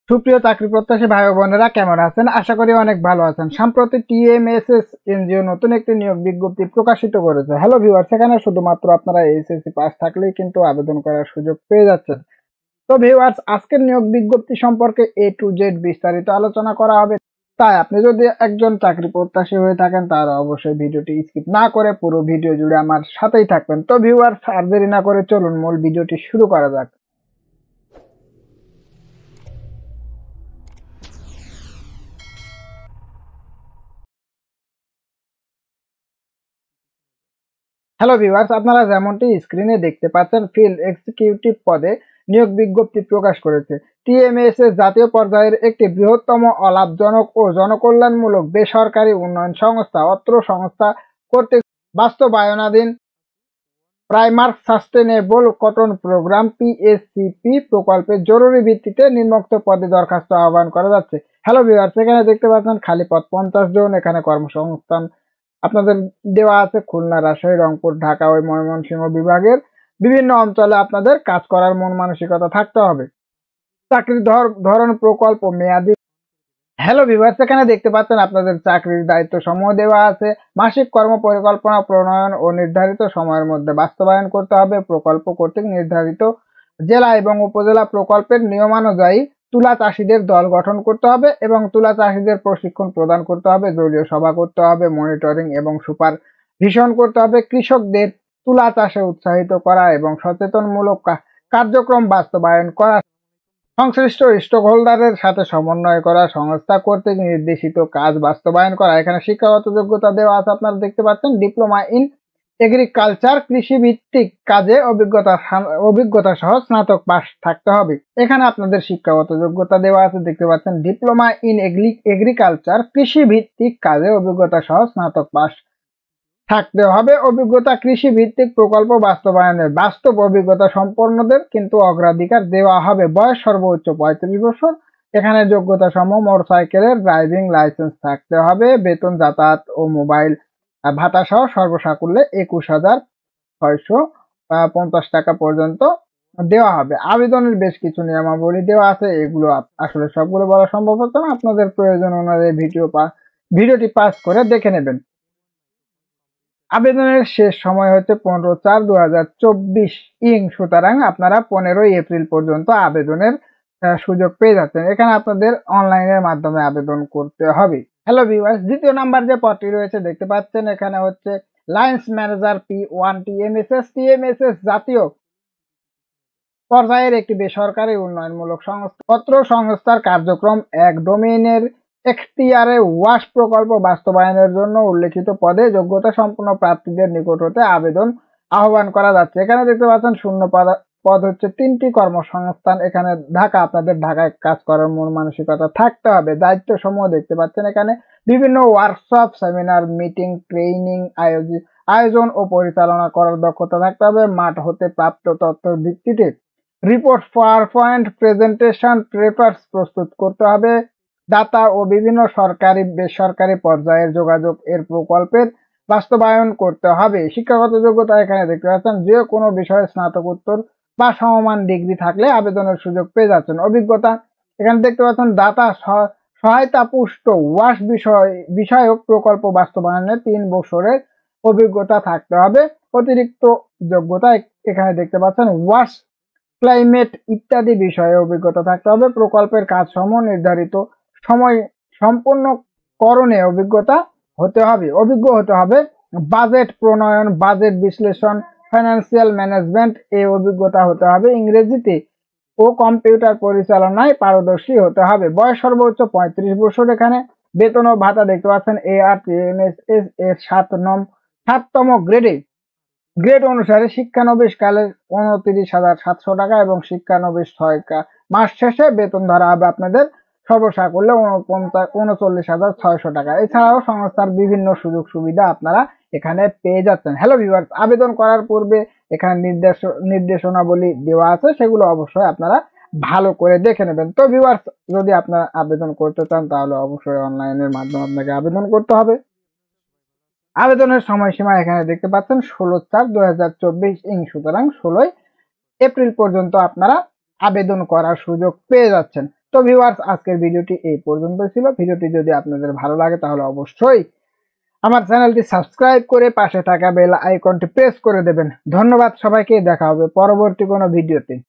সুপ্রিয় চাকরি প্রত্যাশী ভাই ও বোনেরা কেমন আছেন? আশা করি অনেক ভালো আছেন। সম্প্রতি টিএমএসএস এনজিও নতুন একটি নিয়োগ বিজ্ঞপ্তি প্রকাশিত করেছে। হ্যালো ভিউয়ার্স, এখানে শুধুমাত্র আপনারা এইচএসসি পাস থাকলেই কিন্তু আবেদন করার সুযোগ পেয়ে যাচ্ছেন। তো ভিউয়ার্স, আজকের নিয়োগ বিজ্ঞপ্তি সম্পর্কে এ টু জেড বিস্তারিত আলোচনা করা হবে। তাই আপনি যদি একজন চাকরি প্রত্যাশী হয়ে থাকেন তাহলে অবশ্যই ভিডিওটি স্কিপ না করে পুরো ভিডিও জুড়ে আমার সাথেই থাকবেন। তো ভিউয়ার্স, আর দেরি না করে চলুন মূল ভিডিওটি শুরু করা যাক। হ্যালো ভিউয়ার্স, আপনারা যেমনটি স্ক্রিনে দেখতে পাচ্ছেন, ফিল্ড এক্সিকিউটিভ পদে নিয়োগ বিজ্ঞপ্তি প্রকাশ করেছে টিএমএসএস। জাতীয় পর্যায়ের একটি বৃহত্তম, অলাভজনক ও জনকল্যাণমূলক বেসরকারি উন্নয়ন সংস্থা। অত্র সংস্থা কর্তৃক বাস্তবায়নাধীন প্রাইমার্ক সাস্টেনেবল কটন প্রোগ্রাম পিএসসিপি প্রকল্পে জরুরি ভিত্তিতে নিম্নোক্ত পদে দরখাস্ত আহ্বান করা যাচ্ছে। হ্যালো ভিউয়ার্স, এখানে দেখতে পাচ্ছেন খালি পদ 50 জন। এখানে কর্মসংস্থান আপনাদের দেওয়া আছে খুলনা, রাজশাহী, রংপুর, ঢাকা ও ময়মনসিংহ বিভাগের বিভিন্ন অঞ্চলে আপনাদের কাজ করার মন মানসিকতা থাকতে হবে। চাকরির ধরন, প্রকল্প, মেয়াদি। হ্যালো ভিউয়ার্স, এখানে দেখতে পাচ্ছেন আপনাদের চাকরির দায়িত্ব সমূহ দেওয়া আছে। মাসিক কর্ম পরিকল্পনা প্রণয়ন ও নির্ধারিত সময়ের মধ্যে বাস্তবায়ন করতে হবে। প্রকল্প কর্তৃক নির্ধারিত জেলা এবং উপজেলা প্রকল্পের নিয়মানুযায়ী তুলা চাষীদের দল গঠন করতে হবে এবং তুলা চাষীদের প্রশিক্ষণ প্রদান করতে হবে। দলীয় সভা করতে হবে, মনিটরিং এবং সুপারভিশন করতে হবে। কৃষকদের তুলা চাষে উৎসাহিত করা এবং সচেতনমূলক কার্যক্রম বাস্তবায়ন করা। সংশ্লিষ্ট স্টকহোল্ডারের সাথে সমন্বয় করা, সংস্থা কর্তৃক নির্দেশিত কাজ বাস্তবায়ন করা। এখানে শিক্ষাগত যোগ্যতা দেওয়া আছে, আপনারা দেখতে পাচ্ছেন ডিপ্লোমা ইন এগ্রিকালচার, কৃষি ভিত্তিক কাজে অভিজ্ঞতা সহ স্নাতক পাস থাকতে হবে। এখানে আপনাদের শিক্ষাগত যোগ্যতা দেওয়া আছে, দেখতে পাচ্ছেন ডিপ্লোমা ইন এগ্রিকালচার, কৃষি ভিত্তিক কাজে অভিজ্ঞতা সহ স্নাতক পাস থাকতে হবে। অভিজ্ঞতা, কৃষি ভিত্তিক প্রকল্প বাস্তবায়নের বাস্তব অভিজ্ঞতা সম্পন্নদের কিন্তু অগ্রাধিকার দেওয়া হবে। বয়স সর্বোচ্চ 35 বছর। এখানে যোগ্যতা সমূহ: মোটরসাইকেলের ড্রাইভিং লাইসেন্স থাকতে হবে। বেতন, যাতায়াত ও মোবাইল ভাতা সহ সর্বসাকুল্যে 21,650 টাকা পর্যন্ত দেওয়া হবে। আবেদনের বেশ কিছু নিয়মাবলী দেওয়া আছে, এগুলো আসলে সবগুলো বলা সম্ভব হতো না। আপনাদের প্রয়োজন অনুযায়ী ভিডিওটি পাস করে দেখে নেবেন। আবেদনের শেষ সময় হচ্ছে 15/4/2024 সুতরাং আপনারা 15 এপ্রিল পর্যন্ত আবেদনের সুযোগ পেয়ে যাচ্ছেন। এখানে আপনাদের অনলাইনের মাধ্যমে আবেদন করতে হবে। হ্যালো ভিউয়ার্স, দ্বিতীয় নাম্বার যে পদটি রয়েছে দেখতে পাচ্ছেন, এখানে হচ্ছে লাইন্স ম্যানেজার P1 টিএমএসএস জাতীয় পর্যায়ের একটি বেসরকারি উন্নয়নমূলক সংস্থা। অত্র সংস্থার কার্যক্রম এক ডোমেইনের এখতিয়ারে ওয়াশ প্রকল্প বাস্তবায়নের জন্য উল্লেখিত পদে যোগ্যতা সম্পন্ন প্রার্থীদের নিকট হতে আবেদন আহ্বান করা যাচ্ছে। এখানে দেখতে পাচ্ছেন শূন্য পদ হচ্ছে 3টি। কর্মসংস্থান এখানে ঢাকা, আপনাদের ঢাকায় কাজ করার মন মানসিকতা থাকতে হবে। দায়িত্ব সমূহ দেখতে পাচ্ছেন এখানে বিভিন্ন ওয়ার্কশপ, সেমিনার, মিটিং, ট্রেনিং আয়োজন ও পরিচালনা করার দক্ষতা থাকতে হবে। মাঠ হতে প্রাপ্ত তথ্যের ভিত্তিতে রিপোর্ট, পাওয়ারপয়েন্ট প্রেজেন্টেশন, পেপারস প্রস্তুত করতে হবে। দাতা ও বিভিন্ন সরকারি বেসরকারি পর্যায়ের যোগাযোগ এর প্রকল্পের বাস্তবায়ন করতে হবে। শিক্ষাগত যোগ্যতা এখানে দেখতে পাচ্ছেন যে কোনো বিষয়ে স্নাতকোত্তর বা সমমান ডিগ্রি থাকলে আবেদনের সুযোগ পেয়ে যাচ্ছেন। অভিজ্ঞতা এখানে দেখতে পাচ্ছেন দাতা সহায়তা পুষ্ট ওয়াশ বিষয়ক প্রকল্প বাস্তবায়নে 3 বছরের অভিজ্ঞতা থাকতে হবে। অতিরিক্ত যোগ্যতা এখানে দেখতে পাচ্ছেন ওয়াশ, ক্লাইমেট ইত্যাদি বিষয়ে অভিজ্ঞতা থাকতে হবে। প্রকল্পের কাজসমূহ নির্ধারিত সময় সম্পূর্ণকরণে অভিজ্ঞ হতে হবে। বাজেট প্রণয়ন, বাজেট বিশ্লেষণ, ফাইন্যান্সিয়াল ম্যানেজমেন্ট এ অভিজ্ঞতা হতে হবে। ইংরেজিতে ও কম্পিউটার পরিচালনায় পারদর্শী হতে হবে। বয়স সর্বোচ্চ 35 বছর। এখানে বেতন ও ভাতা দেখতে পাচ্ছেন ARTMSS এর 7তম গ্রেড অনুসারে শিক্ষানবিশ কালে 29,700 টাকা এবং শিক্ষানবিশ 6 মাস শেষে বেতন ধরা হবে আপনাদের সর্বসাকুল্যে 39,600 টাকা। এছাড়াও সংস্থার বিভিন্ন সুযোগ সুবিধা আপনারা এখানে পেয়ে যাচ্ছেন। হ্যালো ভিউয়ার্স, আবেদন করার পূর্বে এখানে নির্দেশনাবলী দেওয়া আছে, সেগুলো অবশ্যই আপনারা ভালো করে দেখে নেবেন। তো ভিউয়ার্স, যদি আপনারা আবেদন করতে চান তাহলে অবশ্যই অনলাইনের মাধ্যমে আপনাকে আবেদন করতে হবে। আবেদনের সময়সীমা এখানে দেখতে পাচ্ছেন 16/4/2024 সুতরাং 16 এপ্রিল পর্যন্ত আপনারা আবেদন করার সুযোগ পেয়ে যাচ্ছেন। তো ভিউয়ার্স, আজকের ভিডিওটি এই পর্যন্ত ছিল। ভিডিওটি যদি আপনাদের ভালো লাগে তাহলে অবশ্যই আমার চ্যানেলটি সাবস্ক্রাইব করে পাশে থাকা বেল আইকনটি প্রেস করে দেবেন। ধন্যবাদ সবাইকে, দেখা হবে পরবর্তী কোনো ভিডিওতে।